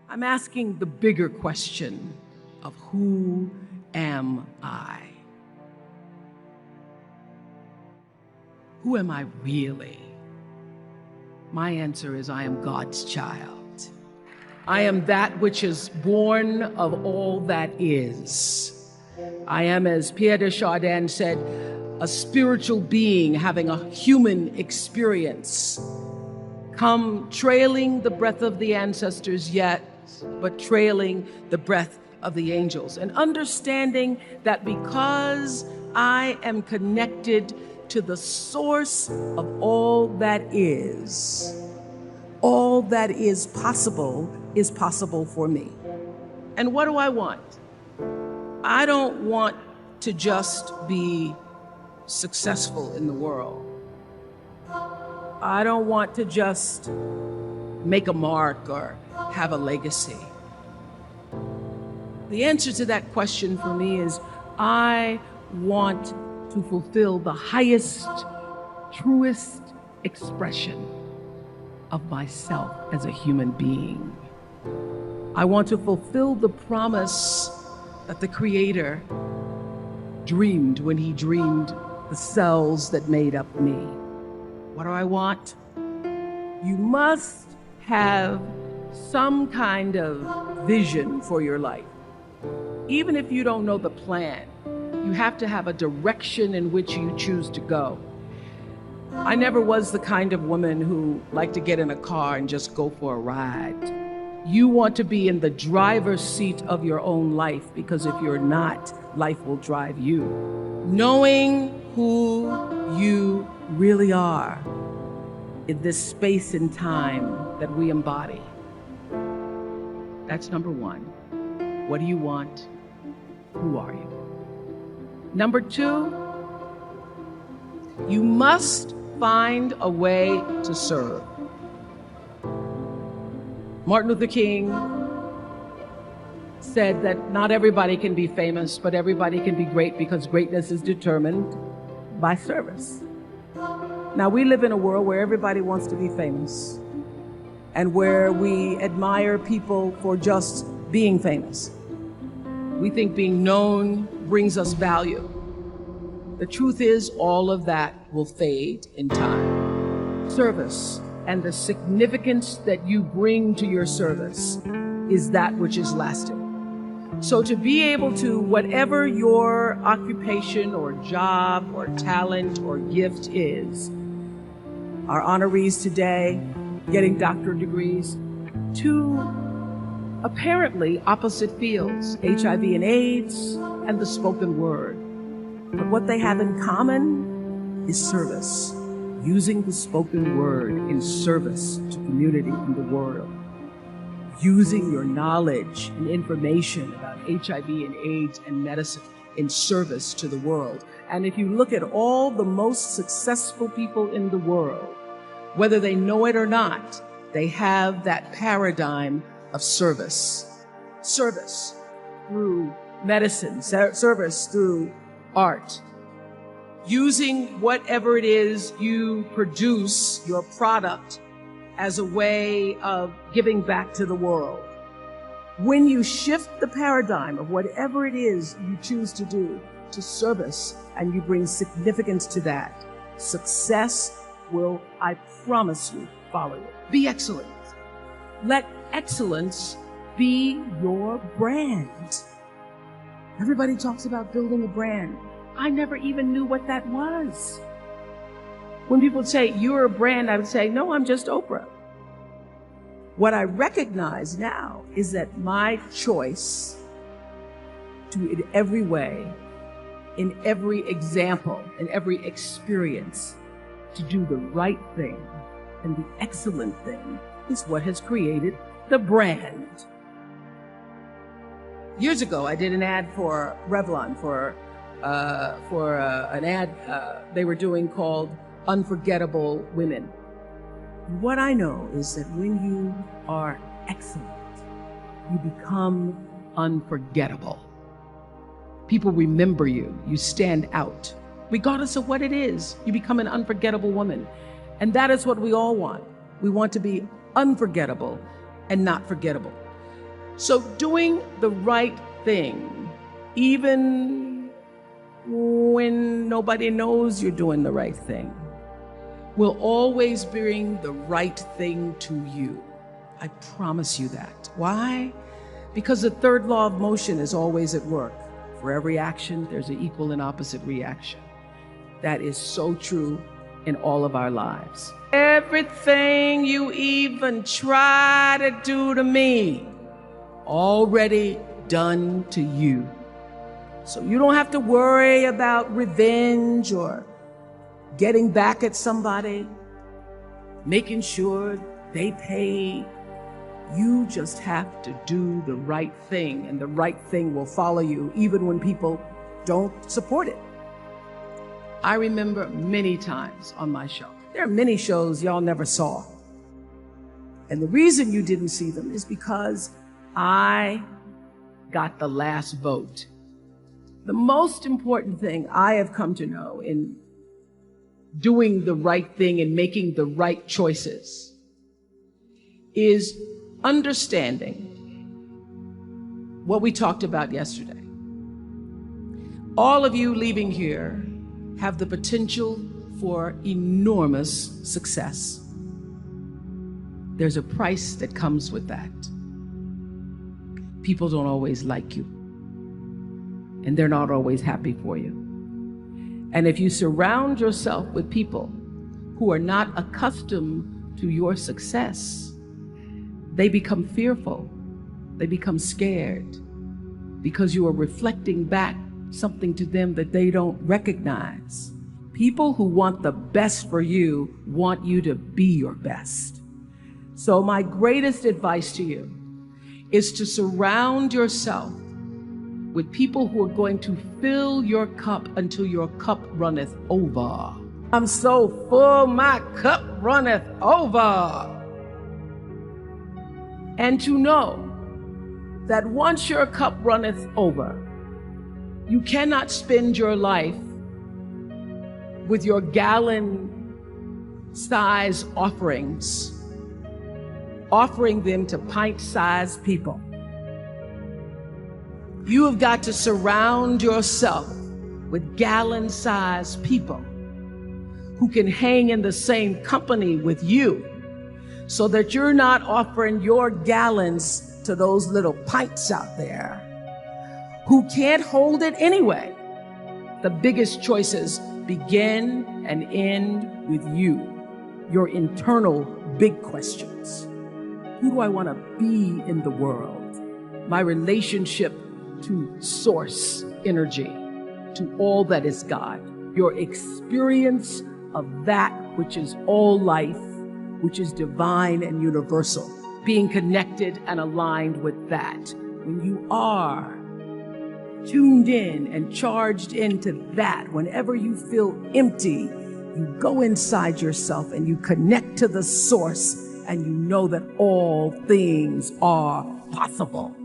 I'm asking the bigger question of who am I? Who am I really? My answer is I am God's child. I am that which is born of all that is. I am, as Pierre de Chardin said, a spiritual being having a human experience. Come trailing the breath of the ancestors yet, but trailing the breath of the angels. And understanding that because I am connected to the source of all that is possible for me. And what do I want? I don't want to just be successful in the world. I don't want to just make a mark or have a legacy. The answer to that question for me is I want to fulfill the highest, truest expression of myself as a human being. I want to fulfill the promise that the Creator dreamed when He dreamed the cells that made up me. What do I want? You must have some kind of vision for your life. Even if you don't know the plan, you have to have a direction in which you choose to go. I never was the kind of woman who liked to get in a car and just go for a ride. You want to be in the driver's seat of your own life, because if you're not, life will drive you. Knowing who you really are in this space and time that we embody. That's number one. What do you want? Who are you? Number two, you must find a way to serve. Martin Luther King said that not everybody can be famous, but everybody can be great, because greatness is determined by service. Now, we live in a world where everybody wants to be famous and where we admire people for just being famous. We think being known brings us value. The truth is, all of that will fade in time. Service and the significance that you bring to your service is that which is lasting. So to be able to, whatever your occupation or job or talent or gift is, our honorees today getting doctorate degrees, to apparently opposite fields, HIV and AIDS and the spoken word. But what they have in common is service, using the spoken word in service to community in the world, using your knowledge and information about HIV and AIDS and medicine in service to the world. And if you look at all the most successful people in the world, whether they know it or not, they have that paradigm of service. Service through medicine, service through art. Using whatever it is you produce, your product, as a way of giving back to the world. When you shift the paradigm of whatever it is you choose to do to service, and you bring significance to that, success will, I promise you, follow it. Be excellent. Let excellence be your brand. Everybody talks about building a brand. I never even knew what that was. When people say, you're a brand, I would say, no, I'm just Oprah. What I recognize now is that my choice to, in every way, in every example, in every experience, to do the right thing and the excellent thing is what has created the brand. Years ago, I did an ad for Revlon for an ad they were doing called Unforgettable Women. What I know is that when you are excellent, you become unforgettable. People remember you. You stand out. Regardless of what it is, you become an unforgettable woman. And that is what we all want. We want to be unforgettable and not forgettable. So doing the right thing, even when nobody knows you're doing the right thing, will always bring the right thing to you. I promise you that. Why? Because the third law of motion is always at work. For every action, there's an equal and opposite reaction. That is so true in all of our lives. Everything you even try to do to me, already done to you. So you don't have to worry about revenge or getting back at somebody, making sure they pay. You just have to do the right thing, and the right thing will follow you even when people don't support it. I remember many times on my show. There are many shows y'all never saw. And the reason you didn't see them is because I got the last vote. The most important thing I have come to know in doing the right thing and making the right choices is understanding what we talked about yesterday. All of you leaving here have the potential for enormous success. There's a price that comes with that. People don't always like you, and they're not always happy for you. And if you surround yourself with people who are not accustomed to your success, they become fearful, they become scared, because you are reflecting back something to them that they don't recognize. People who want the best for you want you to be your best. So my greatest advice to you is to surround yourself with people who are going to fill your cup until your cup runneth over. I'm so full, my cup runneth over. And to know that once your cup runneth over, you cannot spend your life with your gallon-size offerings, offering them to pint-sized people. You have got to surround yourself with gallon-sized people who can hang in the same company with you, so that you're not offering your gallons to those little pints out there who can't hold it anyway. The biggest choices begin and end with you, your internal big questions. Who do I want to be in the world? My relationship to source energy, to all that is God, your experience of that which is all life, which is divine and universal, being connected and aligned with that. When you are tuned in and charged into that, whenever you feel empty, you go inside yourself and you connect to the source, and you know that all things are possible.